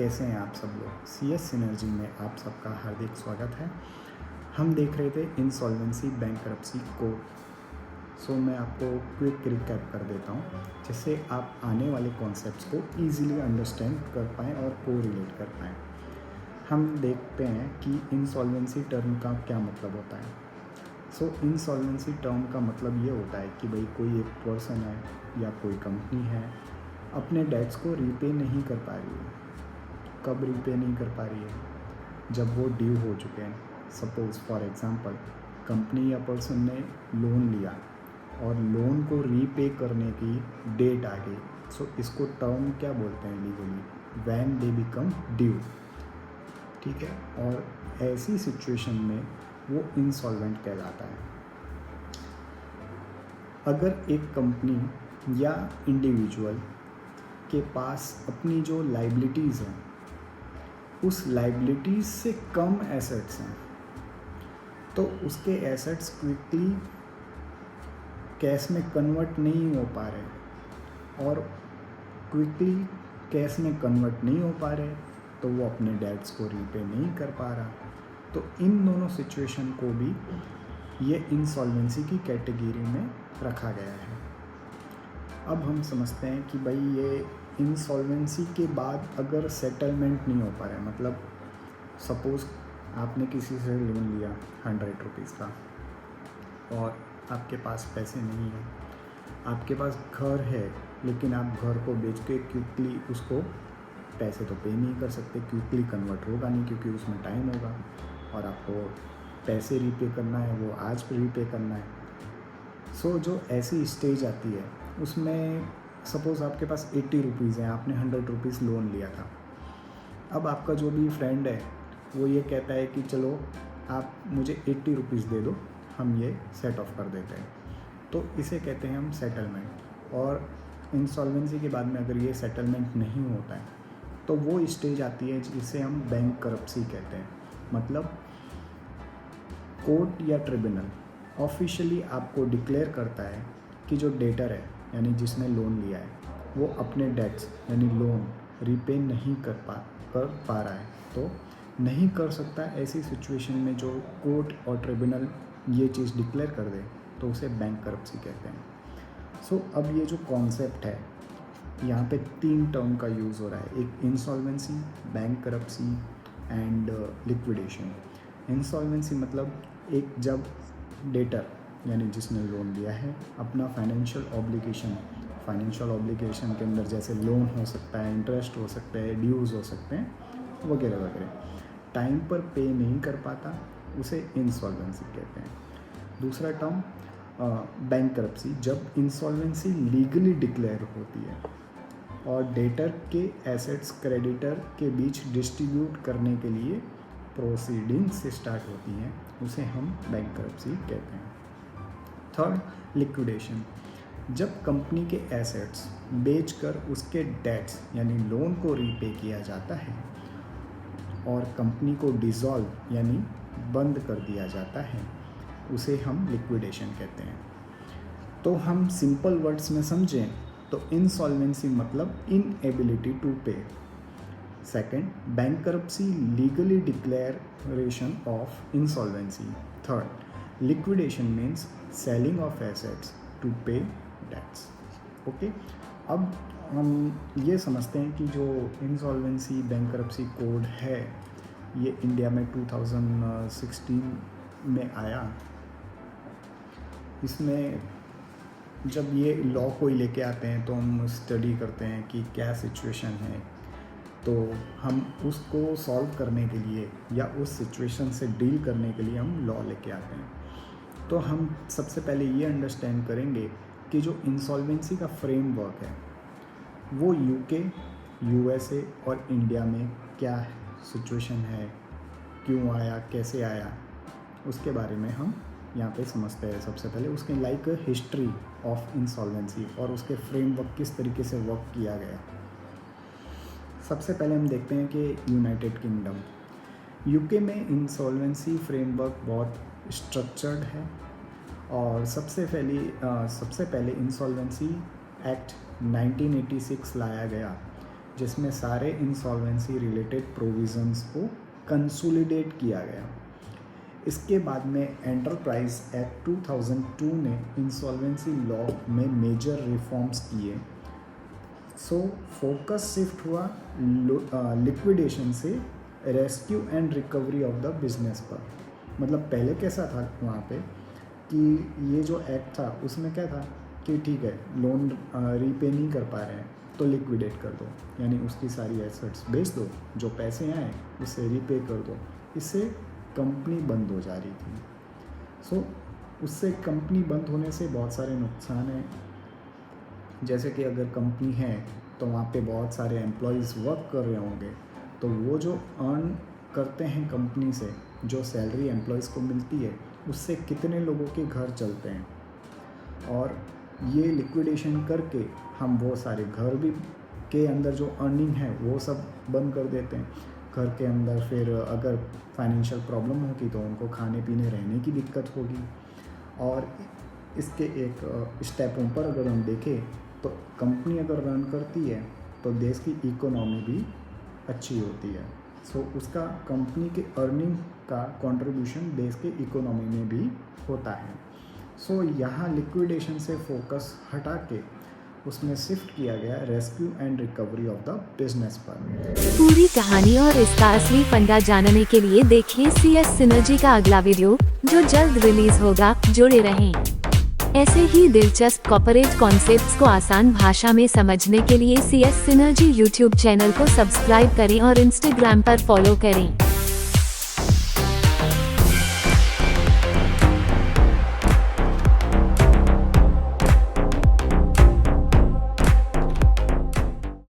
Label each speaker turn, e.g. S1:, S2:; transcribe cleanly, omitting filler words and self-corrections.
S1: कैसे हैं आप सब लोग। CS सिनर्जी में आप सबका हार्दिक स्वागत है। हम देख रहे थे इंसॉल्वेंसी बैंकरप्सी कोड। सो मैं आपको क्विक रिकैप कर देता हूँ जिससे आप आने वाले कॉन्सेप्ट्स को ईजिली अंडरस्टैंड कर पाएँ और को रिलेट कर पाएँ। हम देखते हैं कि इंसॉल्वेंसी टर्म का क्या मतलब होता है। सो इंसॉल्वेंसी टर्म का मतलब ये होता है कि भाई कोई एक पर्सन है या कोई कंपनी है अपने डेट्स को रीपे नहीं कर पा रही है। कब रीपे नहीं कर पा रही है? जब वो ड्यू हो चुके हैं। सपोज़ फॉर एग्ज़ाम्पल कंपनी या पर्सन ने लोन लिया और लोन को रीपे करने की डेट आ गई। सो इसको टर्म क्या बोलते हैं legally? When they become due. ठीक है, और ऐसी सिचुएशन में वो इंसॉल्वेंट कहलाता है। अगर एक कंपनी या इंडिविजुअल के पास अपनी जो लाइबिलिटीज़ हैं उस लाइबिलिटीज़ से कम एसेट्स हैं तो उसके एसेट्स क्विकली कैश में कन्वर्ट नहीं हो पा रहे और क्विकली कैश में कन्वर्ट नहीं हो पा रहे तो वो अपने डेट्स को रीपे नहीं कर पा रहा। तो इन दोनों सिचुएशन को भी ये इंसॉल्वेंसी की कैटेगरी में रखा गया है। अब हम समझते हैं कि भाई ये इंसॉल्वेंसी के बाद अगर सेटलमेंट नहीं हो पा रहा है, मतलब सपोज़ आपने किसी से लोन लिया 100 रुपीज़ का और आपके पास पैसे नहीं हैं। आपके पास घर है लेकिन आप घर को बेच के क्विकली उसको पैसे तो पे नहीं कर सकते, क्विकली कन्वर्ट होगा नहीं क्योंकि उसमें टाइम होगा और आपको पैसे रीपे करना है, वो आज रीपे करना है। सो जो ऐसी स्टेज आती है उसमें सपोज़ आपके पास 80 रुपीज़ हैं, आपने 100 रुपीज़ लोन लिया था। अब आपका जो भी फ्रेंड है वो ये कहता है कि चलो आप मुझे 80 रुपीज़ दे दो, हम ये सेट ऑफ कर देते हैं। तो इसे कहते हैं हम सेटलमेंट। और इंसॉल्वेंसी के बाद में अगर ये सेटलमेंट नहीं होता है तो वो स्टेज आती है जिसे हम बैंकरप्सी कहते हैं। मतलब कोर्ट या ट्रिब्यूनल ऑफिशियली आपको डिक्लेयर करता है कि जो डेटर है यानी जिसने लोन लिया है वो अपने डेट्स यानी लोन रीपे नहीं कर पा रहा है। तो नहीं कर सकता, ऐसी सिचुएशन में जो कोर्ट और ट्रिब्यूनल ये चीज़ डिक्लेयर कर दे तो उसे बैंकरप्सी कहते हैं। सो अब ये जो कॉन्सेप्ट है यहाँ पे 3 टर्म का यूज़ हो रहा है, एक insolvency, bankruptcy and liquidation. Insolvency मतलब एक जब डेटर यानी जिसने लोन लिया है अपना फाइनेंशियल ऑब्लिगेशन के अंदर जैसे लोन हो सकता है, इंटरेस्ट हो सकता है, ड्यूज़ हो सकते हैं वगैरह वगैरह, टाइम पर पे नहीं कर पाता, उसे इंसॉल्वेंसी कहते हैं। दूसरा टर्म बैंकरप्सी, जब इंसॉल्वेंसी लीगली डिक्लेयर होती है और डेटर के एसेट्स क्रेडिटर के बीच डिस्ट्रीब्यूट करने के लिए प्रोसीडिंग्स स्टार्ट होती हैं, उसे हम बैंकरप्सी कहते हैं। थर्ड, लिक्विडेशन, जब कंपनी के एसेट्स बेचकर उसके डेट्स यानी लोन को रीपे किया जाता है और कंपनी को डिसॉल्व यानी बंद कर दिया जाता है, उसे हम लिक्विडेशन कहते हैं। तो हम सिंपल वर्ड्स में समझें तो इंसॉल्वेंसी मतलब inability to pay. Second, bankruptcy legally declaration of insolvency. Third, liquidation means selling of assets to pay debts. Okay, अब हम ये समझते हैं कि जो इंसॉल्वेंसी बैंकरप्सी कोड है ये इंडिया में 2016 में आया। इसमें जब ये लॉ कोई लेके आते हैं तो हम स्टडी करते हैं कि क्या सिचुएशन है, तो हम उसको सॉल्व करने के लिए या उस सिचुएशन से डील करने के लिए हम लॉ लेके आते हैं। तो हम सबसे पहले ये अंडरस्टैंड करेंगे कि जो इंसॉल्वेंसी का फ्रेमवर्क है वो यूके, USA और इंडिया में क्या सिचुएशन है, क्यों आया, कैसे आया, उसके बारे में हम यहाँ पे समझते हैं। सबसे पहले उसके लाइक हिस्ट्री ऑफ इंसॉल्वेंसी और उसके फ्रेमवर्क किस तरीके से वर्क किया गया। सबसे पहले हम देखते हैं कि यूनाइटेड किंगडम, यूके में इंसॉल्वेंसी फ्रेमवर्क बहुत स्ट्रक्चर्ड है और सबसे पहले इंसॉल्वेंसी एक्ट 1986 लाया गया जिसमें सारे इंसॉल्वेंसी रिलेटेड प्रोविजंस को कंसोलिडेट किया गया। इसके बाद में एंटरप्राइज एक्ट 2002 ने इंसॉल्वेंसी लॉ में मेजर रिफॉर्म्स किए। सो फोकस शिफ्ट हुआ लिक्विडेशन से rescue and recovery of the business पर। मतलब पहले कैसा था वहाँ पे कि ये जो एक्ट था उसमें क्या था कि ठीक है, लोन रीपे नहीं कर पा रहे हैं तो लिक्विडेट कर दो, यानी उसकी सारी एसेट्स बेच दो, जो पैसे आए उससे रीपे कर दो। इससे कंपनी बंद हो जा रही थी। सो उससे कंपनी बंद होने से बहुत सारे नुकसान हैं, जैसे कि अगर कंपनी है तो वहाँ पे बहुत सारे एम्प्लॉयज़ वर्क कर रहे होंगे, तो वो जो अर्न करते हैं कंपनी से, जो सैलरी एम्प्लॉयज़ को मिलती है, उससे कितने लोगों के घर चलते हैं। और ये लिक्विडेशन करके हम वो सारे घर भी के अंदर जो अर्निंग है वो सब बंद कर देते हैं। घर के अंदर फिर अगर फाइनेंशियल प्रॉब्लम होगी तो उनको खाने पीने रहने की दिक्कत होगी। और इसके एक स्टेपों पर अगर हम देखें तो कंपनी अगर रन करती है तो देश की इकोनॉमी भी अच्छी होती है। सो उसका कंपनी के अर्निंग का कंट्रीब्यूशन देश के इकोनॉमी में भी होता है। सो यहाँ लिक्विडेशन से फोकस हटा के उसमें शिफ्ट किया गया rescue and recovery of the business पर।
S2: पूरी कहानी और इसका असली फंडा जानने के लिए देखिए CS सिनर्जी का अगला वीडियो, जो जल्द रिलीज होगा। जुड़े रहें। ऐसे ही दिलचस्प कॉर्पोरेट कॉन्सेप्ट्स को आसान भाषा में समझने के लिए CS सिनर्जी YouTube चैनल को सब्सक्राइब करें और Instagram पर फॉलो करें।